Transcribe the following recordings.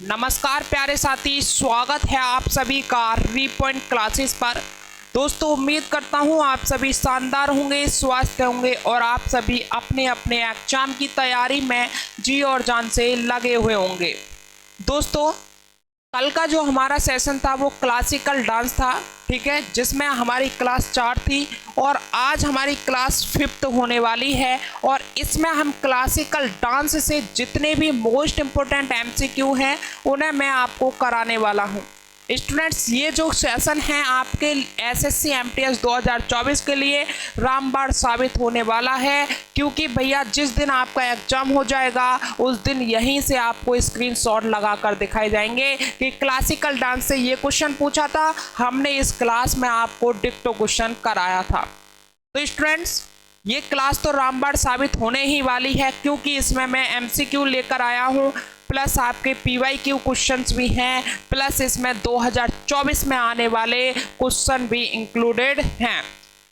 नमस्कार प्यारे साथी, स्वागत है आप सभी का रीपॉइंट क्लासेस पर। दोस्तों, उम्मीद करता हूं आप सभी शानदार होंगे, स्वस्थ होंगे और आप सभी अपने अपने एग्जाम की तैयारी में जी और जान से लगे हुए होंगे। दोस्तों, कल का जो हमारा सेशन था वो क्लासिकल डांस था, ठीक है, जिसमें हमारी क्लास 4 थी और आज हमारी क्लास 5th होने वाली है और इसमें हम क्लासिकल डांस से जितने भी मोस्ट इम्पोर्टेंट एमसीक्यू हैं उन्हें मैं आपको कराने वाला हूं। स्टूडेंट्स, ये जो सेशन है आपके एसएससी एमटीएस 2024 के लिए रामबाण साबित होने वाला है, क्योंकि भैया जिस दिन आपका एग्जाम हो जाएगा उस दिन यहीं से आपको स्क्रीनशॉट लगाकर दिखाए जाएंगे कि क्लासिकल डांस से ये क्वेश्चन पूछा था, हमने इस क्लास में आपको डिक्टो क्वेश्चन कराया था। तो स्टूडेंट्स, ये क्लास तो रामबाण साबित होने ही वाली है, क्योंकि इसमें मैं एमसीक्यू लेकर आया हूँ, प्लस आपके पीवाईक्यू क्वेश्चंस भी हैं, प्लस इसमें 2024 में आने वाले क्वेश्चन भी इंक्लूडेड हैं।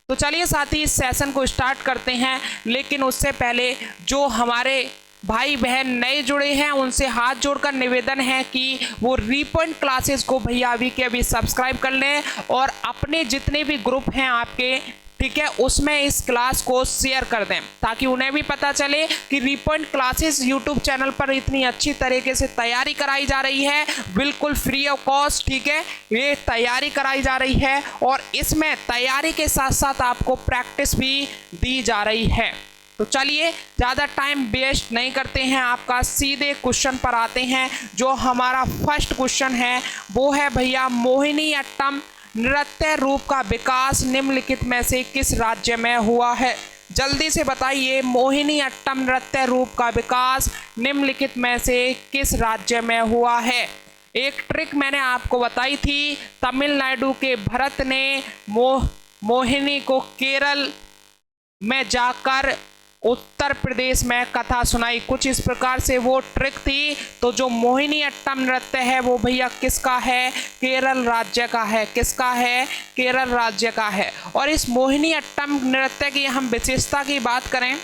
तो चलिए साथी, इस सेशन को स्टार्ट करते हैं, लेकिन उससे पहले जो हमारे भाई बहन नए जुड़े हैं उनसे हाथ जोड़कर निवेदन है कि वो रीपॉइंट क्लासेस को भैया अभी के अभी सब्सक्राइब कर लें और अपने जितने भी ग्रुप हैं आपके, ठीक है, उसमें इस क्लास को शेयर कर दें ताकि उन्हें भी पता चले कि रीपॉइंट क्लासेस यूट्यूब चैनल पर इतनी अच्छी तरीके से तैयारी कराई जा रही है, बिल्कुल फ्री ऑफ कॉस्ट, ठीक है, ये तैयारी कराई जा रही है और इसमें तैयारी के साथ साथ आपको प्रैक्टिस भी दी जा रही है। तो चलिए ज़्यादा टाइम वेस्ट नहीं करते हैं, आपका सीधे क्वेश्चन पर आते हैं। जो हमारा फर्स्ट क्वेश्चन है वो है भैया, मोहिनीअट्टम नृत्य रूप का विकास निम्नलिखित में से किस राज्य में हुआ है? जल्दी से बताइए, मोहिनीअट्टम नृत्य रूप का विकास निम्नलिखित में से किस राज्य में हुआ है? एक ट्रिक मैंने आपको बताई थी, तमिलनाडु के भरत ने मोहिनी को केरल में जाकर उत्तर प्रदेश में कथा सुनाई, कुछ इस प्रकार से वो ट्रिक थी। तो जो मोहिनीअट्टम नृत्य है वो भैया किसका है? केरल राज्य का है। किसका है? केरल राज्य का है। और इस मोहिनीअट्टम नृत्य की हम विशेषता की बात करें,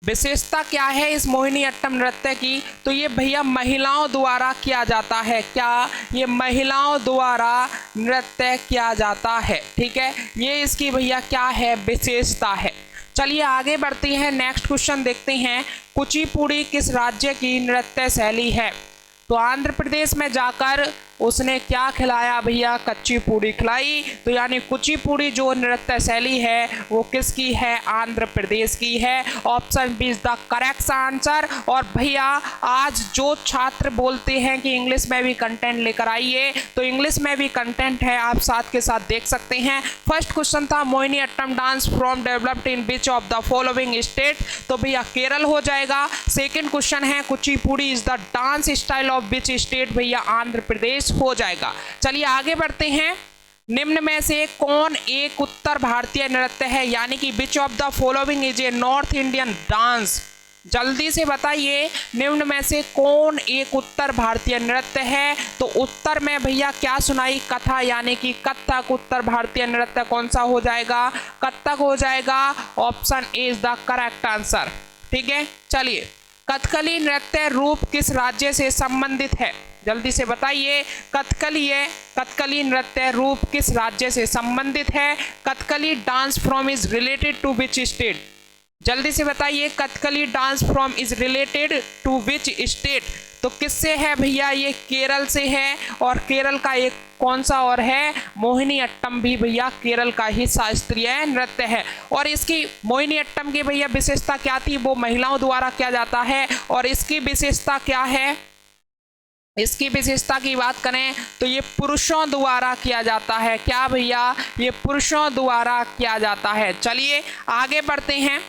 विशेषता क्या है इस मोहिनीअट्टम नृत्य की? तो ये भैया महिलाओं द्वारा किया जाता है। क्या? ये महिलाओं द्वारा नृत्य किया जाता है, ठीक है, ये इसकी भैया क्या है? विशेषता है। चलिए आगे बढ़ते हैं, नेक्स्ट क्वेश्चन देखते हैं। कुचिपुड़ी किस राज्य की नृत्य शैली है? तो आंध्र प्रदेश में जाकर उसने क्या खिलाया भैया? कच्ची पूड़ी खिलाई। तो यानी कुचिपुड़ी जो नृत्य शैली है वो किसकी है? आंध्र प्रदेश की है। Option B is the correct answer. और भैया आज जो छात्र बोलते हैं कि इंग्लिश में भी कंटेंट लेकर आइए, तो इंग्लिश में भी कंटेंट है, आप साथ के साथ देख सकते हैं। फर्स्ट क्वेश्चन था Mohiniyattam dance from developed in which of the following state? तो भैया केरल हो जाएगा। सेकेंड क्वेश्चन है Kuchipudi is the dance style of which state? भैया आंध्र प्रदेश हो जाएगा। चलिए आगे बढ़ते हैं। निम्न में से कौन एक उत्तर भारतीय नृत्य है? यानी कि विच of the following is a north Indian dance? जल्दी से बताइए, निम्न में से कौन एक उत्तर भारतीय नृत्य है? तो उत्तर में भैया क्या सुनाई? कथा, यानी कि कथक उत्तर भारतीय नृत्य कौन सा हो जाएगा? कथक हो जाएगा। Option A is the correct answer, ठीक है। चलिए, कथकली नृत्य रूप किस राज्य से संबंधित है? जल्दी से बताइए, कथकली नृत्य रूप किस राज्य से संबंधित है? Kathakali dance form is related to which state? जल्दी से बताइए, Kathakali dance form is related to which state? तो किससे है भैया? ये केरल से है। और केरल का एक कौन सा और है? मोहिनीअट्टम भी भैया केरल का ही शास्त्रीय नृत्य है। और इसकी मोहिनीअट्टम की भैया विशेषता क्या थी? वो महिलाओं द्वारा किया जाता है। और इसकी विशेषता क्या है? इसकी विशेषता की बात करें तो ये पुरुषों द्वारा किया जाता है। क्या भैया? ये पुरुषों द्वारा किया जाता है। चलिए आगे बढ़ते हैं।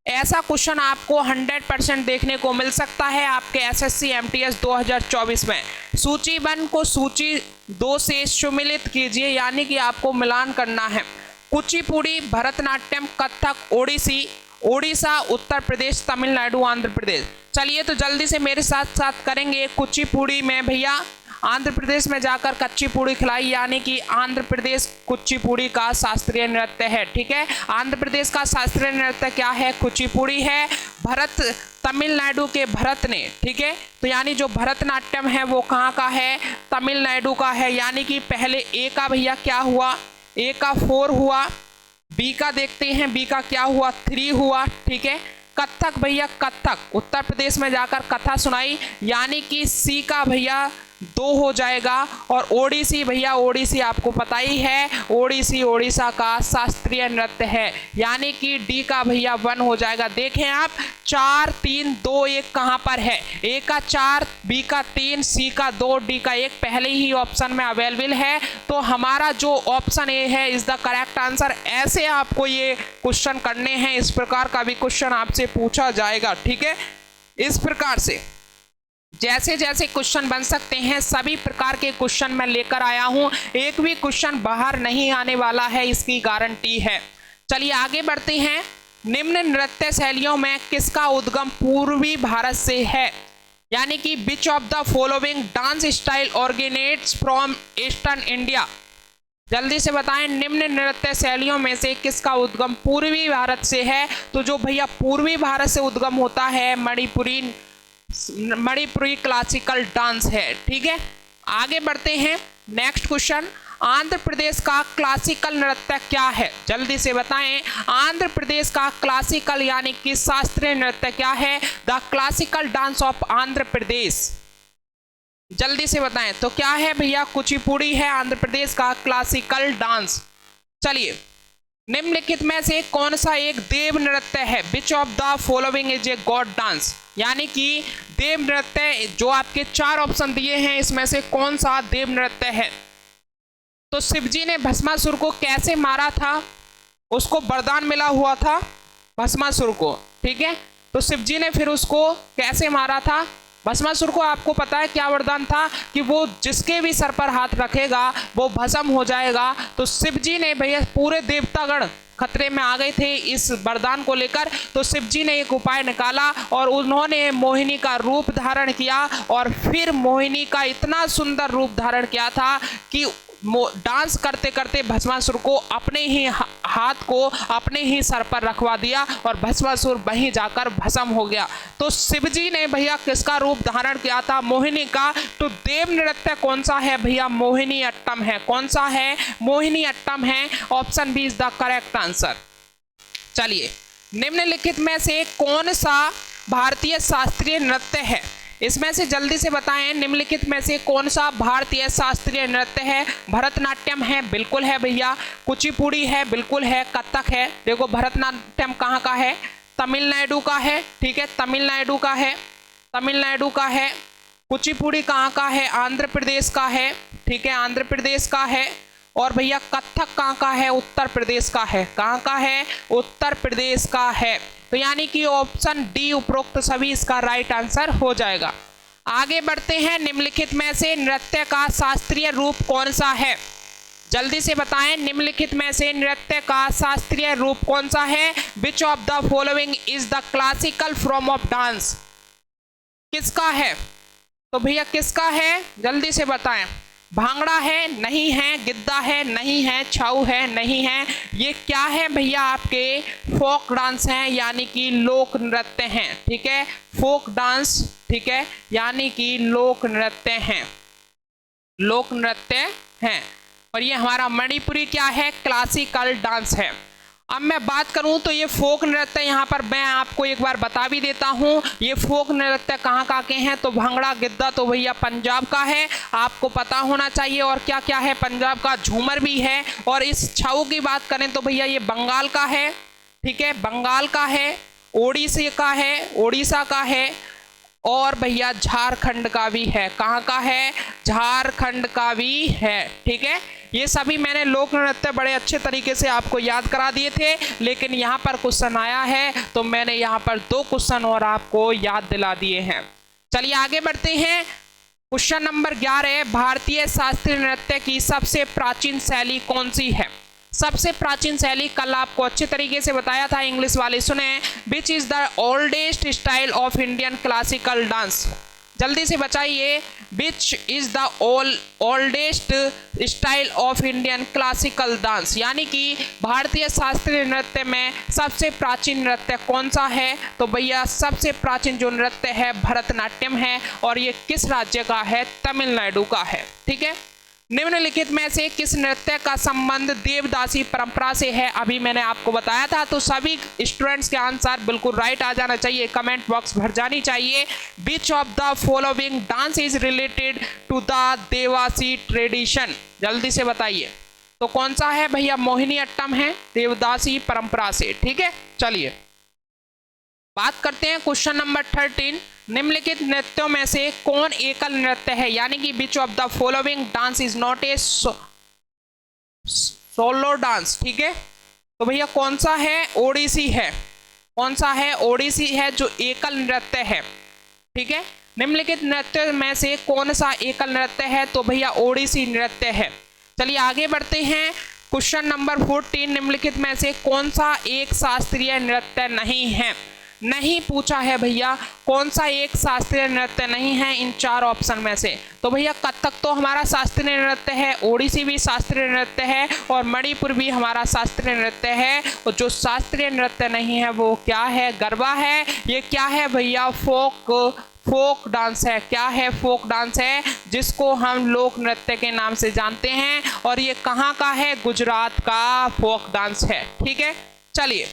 ऐसा क्वेश्चन आपको 100% देखने को मिल सकता है आपके एसएससी एमटीएस 2024 में। सूची 1 को सूची 2 से सुमिलित कीजिए, यानी कि आपको मिलान करना है। कुचिपुड़ी, भरतनाट्यम, कथक, ओडिसी, ओडिशा, उत्तर प्रदेश, तमिलनाडु, आंध्र प्रदेश। चलिए तो जल्दी से मेरे साथ साथ करेंगे। कुचिपुड़ी में भैया आंध्र प्रदेश में जाकर कच्ची पूड़ी खिलाई, यानी कि आंध्र प्रदेश कुचिपुड़ी का शास्त्रीय नृत्य है, ठीक है। आंध्र प्रदेश का शास्त्रीय नृत्य क्या है? कुचिपुड़ी है। भरत, तमिलनाडु के भरत ने, ठीक है। तो यानी जो भरतनाट्यम है वो कहाँ का है, तमिलनाडु का है। यानी कि पहले ए का भैया क्या हुआ, ए का 4 हुआ, बी का देखते हैं, बी का क्या हुआ, 3 हुआ, ठीक है। कथक भैया, कथक उत्तर प्रदेश में जाकर कथा सुनाई, यानी कि सी का भैया 2 हो जाएगा। और ओडिसी भैया, ओडिसी आपको पता ही है, ओडिसी ओडिशा का शास्त्रीय नृत्य है, यानी कि डी का भैया 1 हो जाएगा। देखें आप 4 3 2 1 कहाँ पर है, ए का 4, बी का 3, सी का 2, डी का 1 पहले ही ऑप्शन में अवेलेबल है। तो हमारा जो ऑप्शन ए है इज द करेक्ट आंसर। ऐसे आपको ये क्वेश्चन करने हैं, इस प्रकार का भी क्वेश्चन आपसे पूछा जाएगा, ठीक है। इस प्रकार से जैसे जैसे क्वेश्चन बन सकते हैं सभी प्रकार के क्वेश्चन मैं लेकर आया हूं, एक भी क्वेश्चन बाहर नहीं आने वाला है, इसकी गारंटी है। चलिए आगे बढ़ते हैं। निम्न नृत्य शैलियों में किसका उद्गम पूर्वी भारत से है, यानी कि विच of the following dance style originates from eastern India. जल्दी से बताएं, निम्न नृत्य शैलियों में से किसका उद्गम पूर्वी भारत से है। तो जो भैया पूर्वी भारत से उद्गम होता है मणिपुरी क्लासिकल डांस है, ठीक है। आगे बढ़ते हैं। नेक्स्ट क्वेश्चन, आंध्र प्रदेश का क्लासिकल नृत्य क्या है, जल्दी से बताएं। आंध्र प्रदेश का क्लासिकल यानी कि शास्त्रीय नृत्य क्या है, the classical dance of Andhra Pradesh, जल्दी से बताएं। तो क्या है भैया, कुचिपुड़ी है आंध्र प्रदेश का क्लासिकल डांस। चलिए, निम्नलिखित में से कौन सा एक देव नृत्य है, which of the following is a god dance, यानी कि देव नृत्य जो आपके 4 ऑप्शन दिए हैं इसमें से कौन सा देव नृत्य है। तो शिव जी ने भस्मासुर को कैसे मारा था, उसको वरदान मिला हुआ था भस्मासुर को, ठीक है। तो शिव जी ने फिर उसको कैसे मारा था, भस्मासुर को आपको पता है क्या वरदान था कि वो जिसके भी सर पर हाथ रखेगा वो भस्म हो जाएगा। तो शिव जी ने भैया, पूरे देवतागण खतरे में आ गए थे इस वरदान को लेकर, तो शिव जी ने एक उपाय निकाला और उन्होंने मोहिनी का रूप धारण किया, और फिर मोहिनी का इतना सुंदर रूप धारण किया था कि डांस करते करते भस्मासुर को अपने ही हाथ को अपने ही सर पर रखवा दिया और भस्मासुर वहीं जाकर भस्म हो गया। तो शिवजी ने भैया किसका रूप धारण किया था, मोहिनी का। तो देव नृत्य कौन सा है भैया, मोहिनी अट्टम है। कौन सा है, मोहिनी अट्टम है। Option B is the correct answer. चलिए, निम्नलिखित में से कौन सा भारतीय शास्त्रीय नृत्य है, इसमें से जल्दी से बताएं। निम्नलिखित में से कौन सा भारतीय शास्त्रीय नृत्य है, भरतनाट्यम है, बिल्कुल है भैया। कुचिपुड़ी है, बिल्कुल है। कथक है, देखो भरतनाट्यम कहाँ का है, तमिलनाडु का है, ठीक है, तमिलनाडु का है, तमिलनाडु का है। कुचिपुड़ी कहाँ का है, आंध्र प्रदेश का है, ठीक है, आंध्र प्रदेश का है। और भैया कथक कहाँ का है, उत्तर प्रदेश का है। कहाँ का है, उत्तर प्रदेश का है। तो यानी कि ऑप्शन डी उपरोक्त सभी इसका राइट आंसर हो जाएगा। आगे बढ़ते हैं। निम्नलिखित में से नृत्य का शास्त्रीय रूप कौन सा है, जल्दी से बताएं। निम्नलिखित में से नृत्य का शास्त्रीय रूप कौन सा है, which of the following is the classical form of dance, किसका है। तो भैया किसका है, जल्दी से बताएं। भांगड़ा है, नहीं है। गिद्दा है, नहीं है। छऊ है, नहीं है। ये क्या है भैया, आपके फोक डांस हैं, यानी कि लोक नृत्य हैं, ठीक है, फोक डांस, ठीक है, यानी कि लोक नृत्य हैं, लोक नृत्य हैं। और ये हमारा मणिपुरी क्या है, क्लासिकल डांस है। अब मैं बात करूं तो ये फोक नृत्य यहाँ पर मैं आपको एक बार बता भी देता हूँ, ये फोक नृत्य कहाँ के हैं। तो भांगड़ा गिद्दा तो भैया पंजाब का है, आपको पता होना चाहिए। और क्या क्या है, पंजाब का झूमर भी है। और इस छऊ की बात करें तो भैया ये बंगाल का है, ठीक है, बंगाल का है, ओडिशा का है, उड़ीसा का है, और भैया झारखंड का भी है। कहाँ का है, झारखंड का भी है, ठीक है। ये सभी मैंने लोक नृत्य बड़े अच्छे तरीके से आपको याद करा दिए थे, लेकिन यहाँ पर क्वेश्चन आया है तो मैंने यहाँ पर 2 क्वेश्चन और आपको याद दिला दिए हैं। चलिए आगे बढ़ते हैं। क्वेश्चन नंबर 11, भारतीय शास्त्रीय नृत्य की सबसे प्राचीन शैली कौन सी है। सबसे प्राचीन शैली कल आपको अच्छे तरीके से बताया था, इंग्लिश वाले सुने। Which is the oldest style of Indian classical dance. जल्दी से बताइए, which is the oldest style of Indian classical dance, यानी कि भारतीय शास्त्रीय नृत्य में सबसे प्राचीन नृत्य कौन सा है? तो भैया सबसे प्राचीन जो नृत्य है भरतनाट्यम है, और ये किस राज्य का है? तमिलनाडु का है। ठीक है, निम्नलिखित में से किस नृत्य का संबंध देवदासी परंपरा से है? अभी मैंने आपको बताया था। तो सभी स्टूडेंट्स के आंसर बिल्कुल राइट आ जाना चाहिए, कमेंट बॉक्स भर जानी चाहिए। Which of the following dance is related to the Devadasi tradition, जल्दी से बताइए। तो कौन सा है भैया? मोहिनी अट्टम है देवदासी परंपरा से। ठीक है, चलिए बात करते हैं क्वेश्चन नंबर 13। निम्नलिखित नृत्यों में से कौन एकल नृत्य है, यानी कि विच of the following dance is not a solo dance. ठीक है, तो भैया कौन सा है? ओडिसी है। कौन सा है? ओडिसी है जो एकल नृत्य है। ठीक है, निम्नलिखित नृत्य में से कौन सा एकल नृत्य है? तो भैया ओडिसी नृत्य है। चलिए आगे बढ़ते हैं। क्वेश्चन नंबर 14, निम्नलिखित में से कौन सा एक शास्त्रीय नृत्य नहीं है? नहीं पूछा है भैया, कौन सा एक शास्त्रीय नृत्य नहीं है इन चार ऑप्शन में से? तो भैया कथक तो हमारा शास्त्रीय नृत्य है, ओडिसी भी शास्त्रीय नृत्य है, और मणिपुर भी हमारा शास्त्रीय नृत्य है। और जो शास्त्रीय नृत्य नहीं है वो क्या है? गरबा है। ये क्या है भैया? फोक डांस है। क्या है? फोक डांस है, जिसको हम लोक नृत्य के नाम से जानते हैं। और ये कहाँ का है? गुजरात का फोक डांस है। ठीक है, चलिए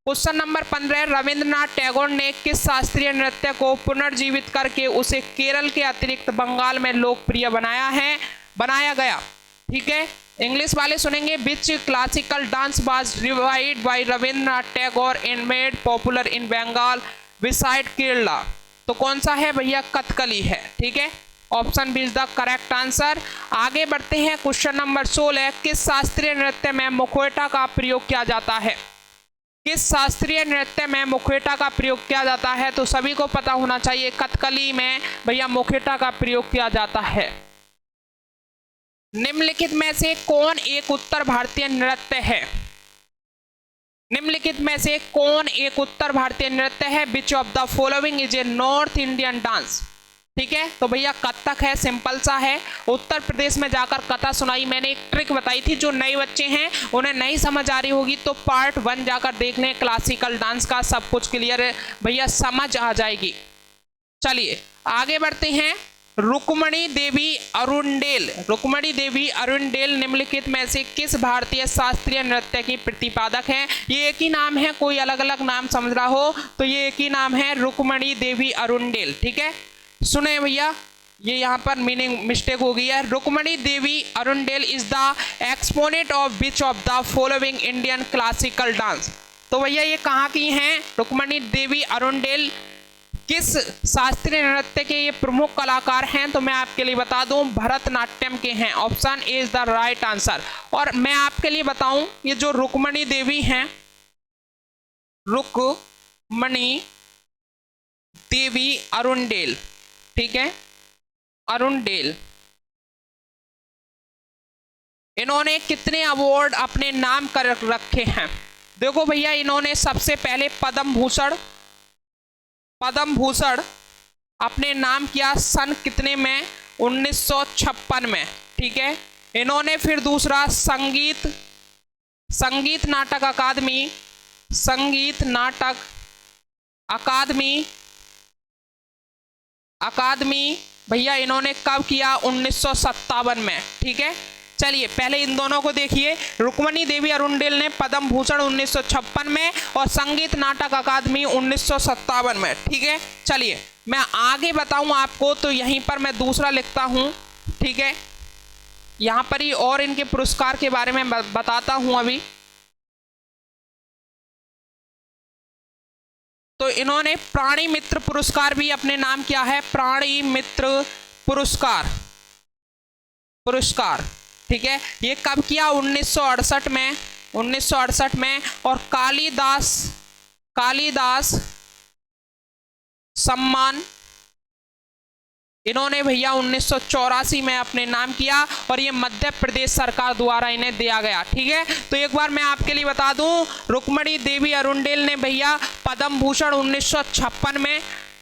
क्वेश्चन नंबर 15, रविंद्रनाथ टैगोर ने किस शास्त्रीय नृत्य को पुनर्जीवित करके उसे केरल के अतिरिक्त बंगाल में लोकप्रिय बनाया गया? ठीक है, इंग्लिश वाले सुनेंगे। Which classical dance was revived by Rabindranath Tagore and made popular in Bengal beside Kerala? तो कौन सा है भैया? कथकली है। ठीक है, option B is the correct answer. आगे बढ़ते हैं क्वेश्चन नंबर 16, किस शास्त्रीय नृत्य में मुखौटा का प्रयोग किया जाता है? किस शास्त्रीय नृत्य में मुखौटा का प्रयोग किया जाता है? तो सभी को पता होना चाहिए, कथकली में भैया मुखौटा का प्रयोग किया जाता है। निम्नलिखित में से कौन एक उत्तर भारतीय नृत्य है? निम्नलिखित में से कौन एक उत्तर भारतीय नृत्य है? Which of the following is a north Indian dance? ठीक है, तो भैया कथक है, सिंपल सा है। उत्तर प्रदेश में जाकर कथा सुनाई। मैंने एक ट्रिक बताई थी, जो नए बच्चे हैं उन्हें नहीं समझ आ रही होगी तो पार्ट 1 जाकर देख लें, क्लासिकल डांस का सब कुछ क्लियर भैया समझ आ जाएगी। चलिए आगे बढ़ते हैं। रुक्मणी देवी अरुणडेल। रुक्मणी देवी अरुणडेल निम्नलिखित में से किस भारतीय शास्त्रीय नृत्य की प्रतिपादक है? ये एक ही नाम है, कोई अलग अलग नाम समझ रहा हो तो ये एक ही नाम है, रुक्मणी देवी अरुणडेल। ठीक है, सुने भैया, ये यहाँ पर मीनिंग मिस्टेक हो गई है। Rukmini Devi Arundale is the exponent of which of the following Indian classical dance? तो भैया ये कहाँ की हैं? रुक्मणी देवी अरुणडेल किस शास्त्रीय नृत्य के ये प्रमुख कलाकार हैं? तो मैं आपके लिए बता दूं, भरतनाट्यम के हैं। Option A is the right answer. और मैं आपके लिए बताऊं, ये जो रुक्मणी देवी हैं, रुक्मणी देवी अरुणडेल, ठीक है, अरुणडेल, इन्होंने कितने अवार्ड अपने नाम कर रखे हैं? देखो भैया, इन्होंने सबसे पहले पद्म भूषण अपने नाम किया सन कितने में? 1956 में। ठीक है, इन्होंने फिर दूसरा संगीत नाटक अकादमी भैया इन्होंने कब किया? 1957 में। ठीक है, चलिए पहले इन दोनों को देखिए। रुक्मणी देवी अरुणडेल ने पद्म भूषण 1956 में और संगीत नाटक अकादमी 1957 में। ठीक है, चलिए मैं आगे बताऊं आपको, तो यहीं पर मैं दूसरा लिखता हूं। ठीक है, यहां पर ही और इनके पुरस्कार के बारे में बताता हूं अभी। तो इन्होंने प्राणी मित्र पुरस्कार भी अपने नाम किया है, प्राणी मित्र पुरस्कार। ठीक है, ये कब किया? 1968 में। और कालिदास सम्मान इन्होंने भैया 1984 में अपने नाम किया, और ये मध्य प्रदेश सरकार द्वारा इन्हें दिया गया। ठीक है, तो एक बार मैं आपके लिए बता दूं, रुक्मणी देवी अरुणडेल ने भैया पद्म भूषण 1956 में,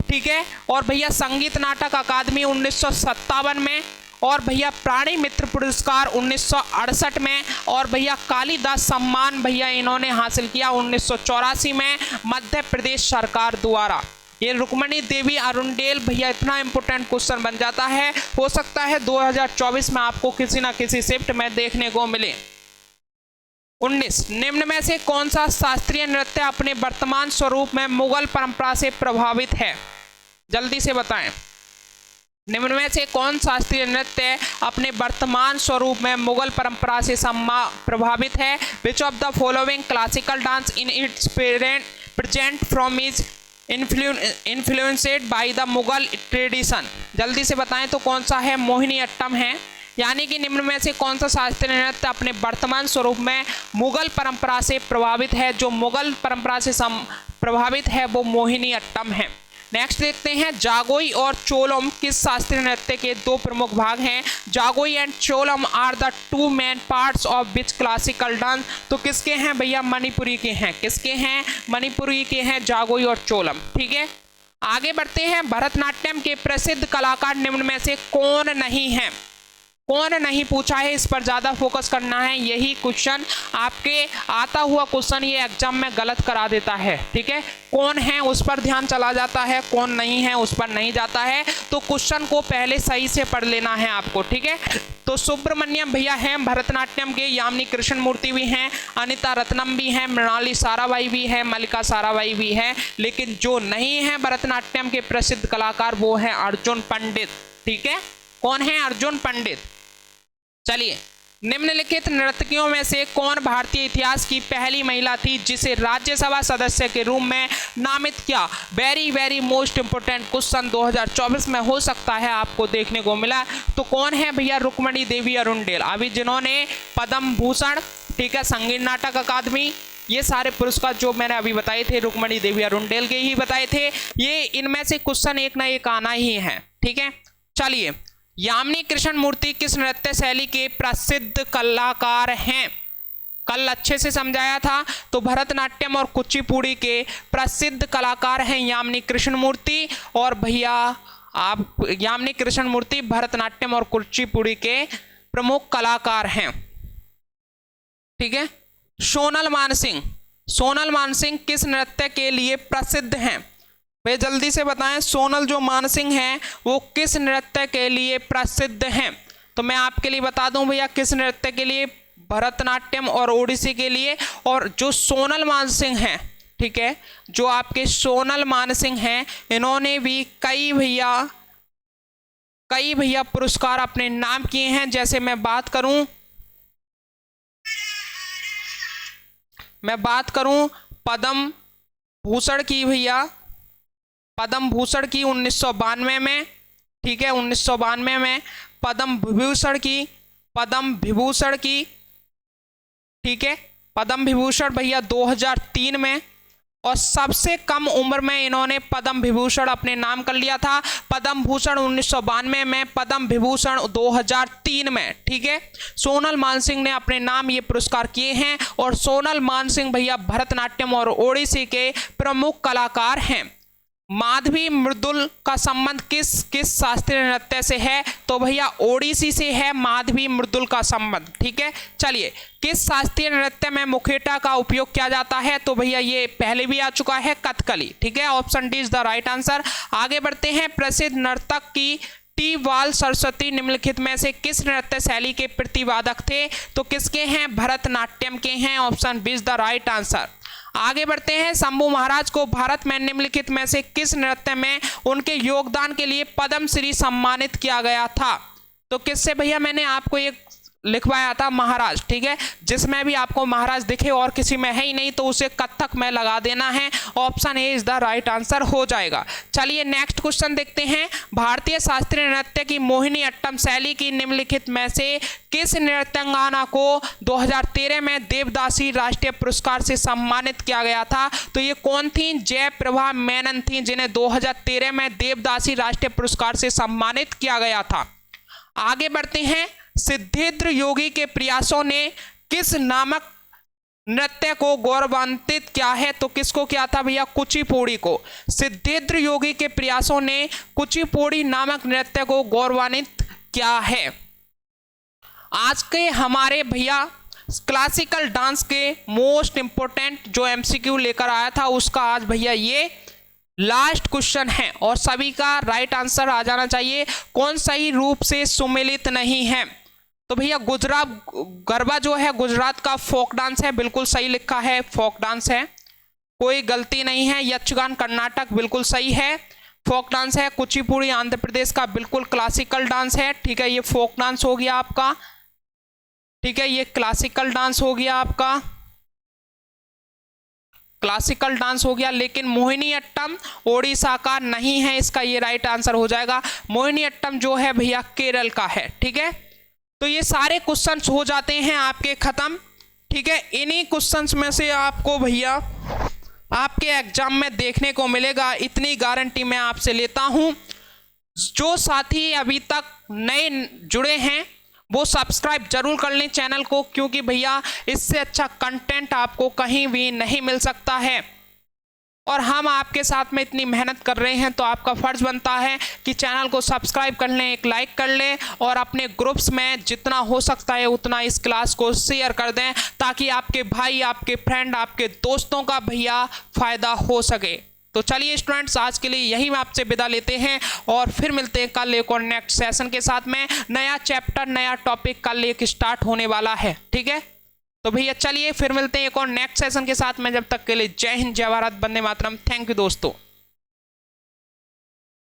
ठीक है। और भैया संगीत नाटक अकादमी 1957 में, और भैया प्राणी मित्र पुरस्कार 1968 में, और भैया कालिदास सम्मान भैया इन्होंने हासिल किया 1984 में मध्य प्रदेश सरकार द्वारा। ये रुक्मणी देवी अरुणडेल भैया इतना इंपॉर्टेंट क्वेश्चन बन जाता है, हो सकता है 2024 में आपको किसी ना किसी शिफ्ट में देखने को मिले। 19 निम्न में से कौन सा शास्त्रीय नृत्य अपने वर्तमान स्वरूप में मुगल परंपरा से प्रभावित है? जल्दी से बताएं। निम्न में से कौन शास्त्रीय नृत्य अपने वर्तमान स्वरूप में मुगल परंपरा से प्रभावित है? Which of the following classical dance in its present from is influenced by the Mughal tradition? जल्दी से बताएं तो कौन सा है? मोहिनी अट्टम है। यानी कि निम्न में से कौन सा शास्त्रीय नृत्य अपने वर्तमान स्वरूप में मुगल परंपरा से प्रभावित है? जो मुगल परंपरा से प्रभावित है वो मोहिनी अट्टम है। नेक्स्ट देखते हैं, जागोई और चोलम किस शास्त्रीय नृत्य के दो प्रमुख भाग हैं? Jagoi and Cholom are the two main parts of which classical dance? तो किसके हैं भैया? मणिपुरी के हैं। किसके हैं? मणिपुरी के हैं जागोई और चोलम। ठीक है, आगे बढ़ते हैं। भरतनाट्यम के प्रसिद्ध कलाकार निम्न में से कौन नहीं है? कौन नहीं पूछा है, इस पर ज़्यादा फोकस करना है। यही क्वेश्चन आपके आता हुआ क्वेश्चन ये एग्जाम में गलत करा देता है। ठीक है, कौन है उस पर ध्यान चला जाता है, कौन नहीं है उस पर नहीं जाता है। तो क्वेश्चन को पहले सही से पढ़ लेना है आपको। ठीक है, तो सुब्रमण्यम भैया हैं भरतनाट्यम के, यामिनी कृष्णमूर्ति भी हैं, अनिता रत्नम भी हैं, मृणाली साराभाई भी हैं, मल्लिका साराभाई भी हैं। लेकिन जो नहीं है भरतनाट्यम के प्रसिद्ध कलाकार वो हैं अर्जुन पंडित। ठीक है, कौन है? अर्जुन पंडित। चलिए, निम्नलिखित नर्तकियों में से कौन भारतीय इतिहास की पहली महिला थी जिसे राज्यसभा सदस्य के रूप में नामित किया? वेरी मोस्ट इंपोर्टेंट क्वेश्चन 2024 में हो सकता है आपको देखने को मिला। तो कौन है भैया? रुक्मणी देवी अरुणडेल, अभी जिन्होंने पद्म भूषण, ठीक है, संगीत नाटक अकादमी, ये सारे पुरस्कार जो मैंने अभी बताए थे रुक्मणी देवी अरुणडेल के ही बताए थे। ये इनमें से क्वेश्चन एक ना एक आना ही है। ठीक है, चलिए, यामिनी कृष्णमूर्ति किस नृत्य शैली के प्रसिद्ध कलाकार हैं? कल अच्छे से समझाया था। तो भरतनाट्यम और कुचिपुड़ी के प्रसिद्ध कलाकार हैं यामिनी कृष्णमूर्ति। और भैया आप यामिनी कृष्णमूर्ति भरतनाट्यम और कुचिपुड़ी के प्रमुख कलाकार हैं। ठीक है, सोनल मानसिंह, सोनल मानसिंह किस नृत्य के लिए प्रसिद्ध हैं? वे जल्दी से बताएं, सोनल जो मानसिंह हैं वो किस नृत्य के लिए प्रसिद्ध हैं? तो मैं आपके लिए बता दूं भैया किस नृत्य के लिए? भरतनाट्यम और ओडिसी के लिए। और जो सोनल मानसिंह हैं, ठीक है, जो आपके सोनल मानसिंह हैं, इन्होंने भी कई भैया पुरस्कार अपने नाम किए हैं। जैसे मैं बात करूं पद्म भूषण की भैया, पद्म भूषण की 1992 में, ठीक है, 1992 में। पद्म विभूषण की, ठीक है, पद्म विभूषण भैया 2003 में। और सबसे कम उम्र में इन्होंने पद्म विभूषण अपने नाम कर लिया था। पद्म भूषण 1992 में, पद्म विभूषण 2003 में। ठीक है, सोनल मानसिंह ने अपने नाम ये पुरस्कार किए हैं। और सोनल मानसिंह भैया भरतनाट्यम और ओडिसी के प्रमुख कलाकार हैं। माधवी मृदुल का संबंध किस शास्त्रीय नृत्य से है? तो भैया ओडिसी से है माधवी मृदुल का संबंध। ठीक है, चलिए, किस शास्त्रीय नृत्य में मुखेटा का उपयोग किया जाता है? तो भैया ये पहले भी आ चुका है, कथकली। ठीक है, option D is the right answer. आगे बढ़ते हैं। प्रसिद्ध नर्तक की टी बाल सरस्वती निम्नलिखित में से किस नृत्य शैली के प्रतिवादक थे? तो किसके हैं? भरतनाट्यम के हैं। Option B is the right answer. आगे बढ़ते हैं। शंभू महाराज को भारत में निम्नलिखित में से किस नृत्य में उनके योगदान के लिए पद्मश्री सम्मानित किया गया था? तो किससे भैया? मैंने आपको एक लिखवाया था महाराज। ठीक है, जिसमें भी आपको महाराज दिखे और किसी में है ही नहीं तो उसे कथक में लगा देना है। Option A is the right answer हो जाएगा। चलिए, नेक्स्ट क्वेश्चन देखते हैं। भारतीय शास्त्रीय नृत्य की मोहिनी अट्टम शैली की निम्नलिखित में से किस नृत्यांगना को 2013 में देवदासी राष्ट्रीय पुरस्कार से सम्मानित किया गया था? तो ये कौन थी? जयप्रभा मेनन थी, जिन्हें 2013 में देवदासी राष्ट्रीय पुरस्कार से सम्मानित किया गया था। आगे बढ़ते हैं। सिद्धेंद्र योगी के प्रयासों ने किस नामक नृत्य को गौरवान्वित किया है? तो किसको किया था भैया? कुचिपुड़ी को। सिद्धेंद्र योगी के प्रयासों ने कुचिपुड़ी नामक नृत्य को गौरवान्वित किया है। आज के हमारे भैया क्लासिकल डांस के मोस्ट इंपोर्टेंट जो एमसीक्यू लेकर आया था उसका आज भैया ये लास्ट क्वेश्चन है और सभी का राइट आंसर आ जाना चाहिए। कौन सही रूप से सुमेलित नहीं है? तो भैया गुजरात गरबा जो है गुजरात का फोक डांस है, बिल्कुल सही लिखा है, फोक डांस है, कोई गलती नहीं है। यक्षगान कर्नाटक बिल्कुल सही है, फोक डांस है। कुचिपुड़ी आंध्र प्रदेश का बिल्कुल क्लासिकल डांस है, ठीक है, ये फोक डांस हो गया आपका, ठीक है, ये क्लासिकल डांस हो गया आपका, क्लासिकल डांस हो गया। लेकिन मोहिनीअट्टम ओडिशा का नहीं है, इसका ये राइट आंसर हो जाएगा। मोहिनीअट्टम जो है भैया केरल का है, ठीक है। तो ये सारे क्वेश्चंस हो जाते हैं आपके खत्म, ठीक है। इन्हीं क्वेश्चंस में से आपको भैया आपके एग्जाम में देखने को मिलेगा, इतनी गारंटी मैं आपसे लेता हूं। जो साथी अभी तक नए जुड़े हैं वो सब्सक्राइब जरूर कर लें चैनल को, क्योंकि भैया इससे अच्छा कंटेंट आपको कहीं भी नहीं मिल सकता है। और हम आपके साथ में इतनी मेहनत कर रहे हैं तो आपका फर्ज बनता है कि चैनल को सब्सक्राइब कर लें, एक लाइक कर लें और अपने ग्रुप्स में जितना हो सकता है उतना इस क्लास को शेयर कर दें, ताकि आपके भाई, आपके फ्रेंड, आपके दोस्तों का भैया फ़ायदा हो सके। तो चलिए स्टूडेंट्स, आज के लिए यही मैं आपसे विदा लेते हैं और फिर मिलते हैं कल एक और नेक्स्ट सेशन के साथ में। नया चैप्टर, नया टॉपिक कल एक स्टार्ट होने वाला है, ठीक है। तो भैया चलिए फिर मिलते हैं एक और नेक्स्ट सेशन के साथ में। जब तक के लिए जय हिंद, जय भारत, वंदे मातरम। थैंक यू दोस्तों।